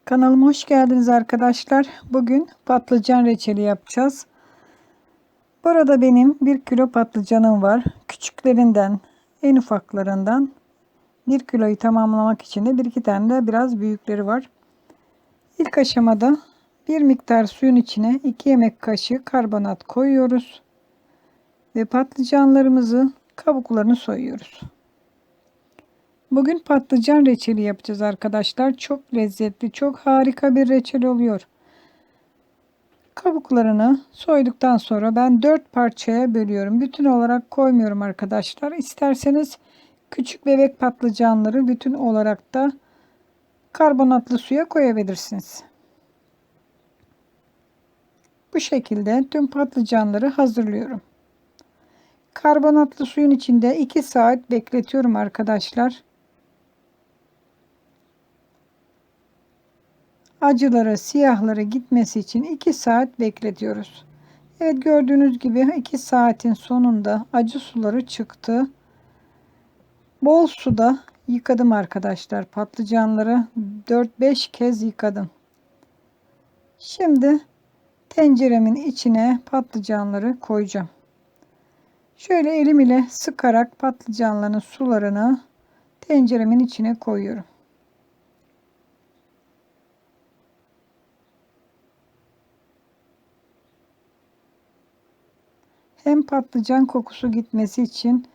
Kanalıma hoş geldiniz arkadaşlar. Bugün patlıcan reçeli yapacağız. Burada benim 1 kilo patlıcanım var. Küçüklerinden, en ufaklarından 1 kiloyu tamamlamak için de 1-2 tane de biraz büyükleri var. İlk aşamada bir miktar suyun içine 2 yemek kaşığı karbonat koyuyoruz. Ve patlıcanlarımızı kabuklarını soyuyoruz. Bugün patlıcan reçeli yapacağız arkadaşlar. Çok lezzetli, çok harika bir reçel oluyor. Kabuklarını soyduktan sonra ben 4 parçaya bölüyorum. Bütün olarak koymuyorum arkadaşlar. İsterseniz küçük bebek patlıcanları bütün olarak da karbonatlı suya koyabilirsiniz. Bu şekilde tüm patlıcanları hazırlıyorum. Karbonatlı suyun içinde 2 saat bekletiyorum arkadaşlar. Acıları, siyahları gitmesi için 2 saat bekletiyoruz. Evet, gördüğünüz gibi 2 saatin sonunda acı suları çıktı. Bol suda yıkadım arkadaşlar. Patlıcanları 4-5 kez yıkadım. Şimdi tenceremin içine patlıcanları koyacağım. Şöyle elim ile sıkarak patlıcanların sularını tenceremin içine koyuyorum. Hem patlıcan kokusu gitmesi için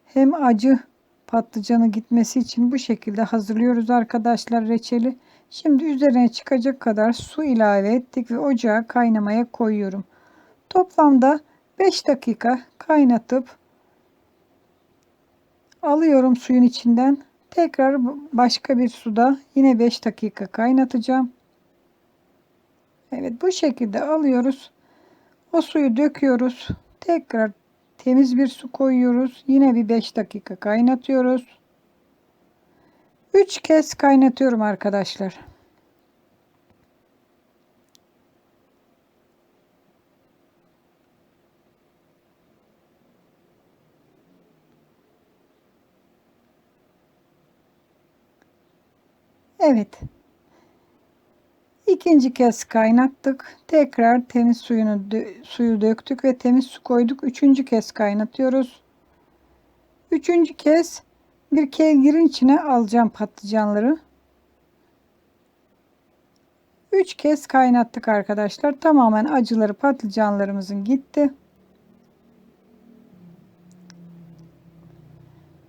hem acı patlıcanı gitmesi için bu şekilde hazırlıyoruz arkadaşlar reçeli. Şimdi üzerine çıkacak kadar su ilave ettik ve ocağa kaynamaya koyuyorum. Toplamda 5 dakika kaynatıp alıyorum suyun içinden. Tekrar başka bir suda yine 5 dakika kaynatacağım. Evet, bu şekilde alıyoruz. O suyu döküyoruz. Tekrar temiz bir su koyuyoruz. Yine bir 5 dakika kaynatıyoruz. 3 kez kaynatıyorum arkadaşlar. Evet. İkinci kez kaynattık. Tekrar temiz suyu döktük ve temiz su koyduk. Üçüncü kez kaynatıyoruz. Üçüncü kez bir kevgirin içine alacağım patlıcanları. 3 kez kaynattık arkadaşlar. Tamamen acıları patlıcanlarımızın gitti.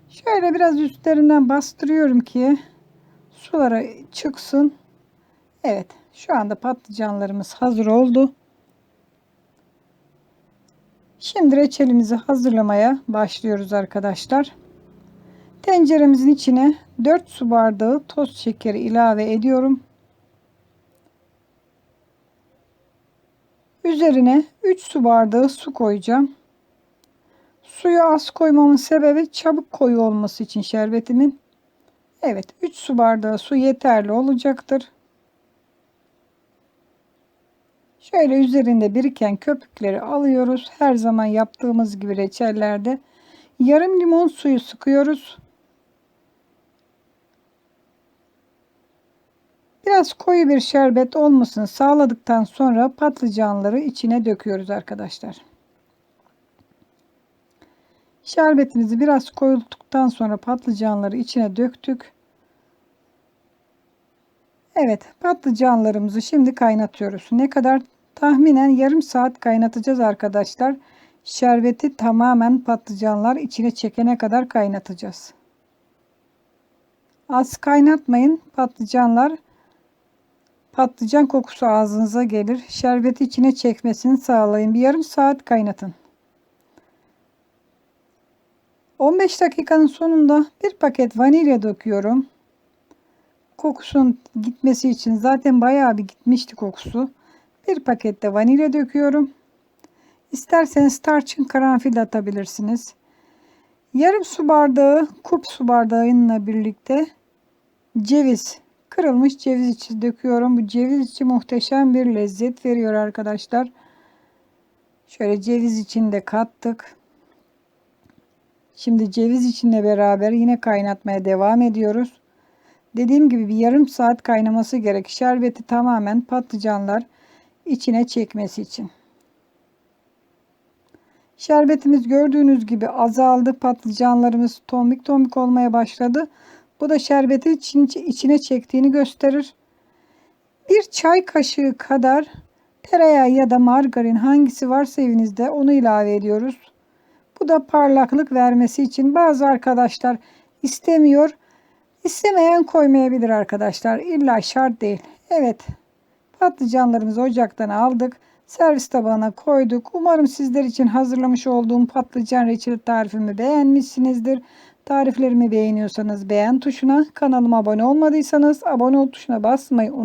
Şöyle biraz üstlerinden bastırıyorum ki sulara çıksın. Evet, şu anda patlıcanlarımız hazır oldu. Şimdi reçelimizi hazırlamaya başlıyoruz arkadaşlar. Tenceremizin içine 4 su bardağı toz şekeri ilave ediyorum. Üzerine 3 su bardağı su koyacağım. Suyu az koymamın sebebi çabuk koyu olması için şerbetimin. Evet, 3 su bardağı su yeterli olacaktır. Şöyle üzerinde biriken köpükleri alıyoruz. Her zaman yaptığımız gibi reçellerde yarım limon suyu sıkıyoruz. Biraz koyu bir şerbet olmasını sağladıktan sonra patlıcanları içine döküyoruz arkadaşlar. Şerbetimizi biraz koyulduktan sonra patlıcanları içine döktük. Evet, patlıcanlarımızı şimdi kaynatıyoruz. Ne kadar? Tahminen yarım saat kaynatacağız arkadaşlar. Şerbeti tamamen patlıcanlar içine çekene kadar kaynatacağız. Az kaynatmayın. Patlıcan kokusu ağzınıza gelir. Şerbeti içine çekmesini sağlayın. Bir yarım saat kaynatın. 15 dakikanın sonunda bir paket vanilya döküyorum. Kokusun gitmesi için zaten bayağı bir gitmişti kokusu. Bir paket de vanilya döküyorum. İsterseniz tarçın karanfil de atabilirsiniz. Yarım su bardağı kup su bardağıyla birlikte ceviz, kırılmış ceviz içi döküyorum. Bu ceviz içi muhteşem bir lezzet veriyor arkadaşlar. Şöyle ceviz içini de kattık. Şimdi ceviz içinle beraber yine kaynatmaya devam ediyoruz. Dediğim gibi bir yarım saat kaynaması gerek. Şerbeti tamamen patlıcanlar içine çekmesi için. Şerbetimiz gördüğünüz gibi azaldı. Patlıcanlarımız tombik tombik olmaya başladı. Bu da şerbeti içine çektiğini gösterir. Bir çay kaşığı kadar tereyağı ya da margarin hangisi varsa evinizde onu ilave ediyoruz. Bu da parlaklık vermesi için. Bazı arkadaşlar istemiyor. İstemeyen koymayabilir arkadaşlar. İlla şart değil. Evet. Patlıcanlarımızı ocaktan aldık. Servis tabağına koyduk. Umarım sizler için hazırlamış olduğum patlıcan reçeli tarifimi beğenmişsinizdir. Tariflerimi beğeniyorsanız beğen tuşuna, kanalıma abone olmadıysanız abone ol tuşuna basmayı unutmayın.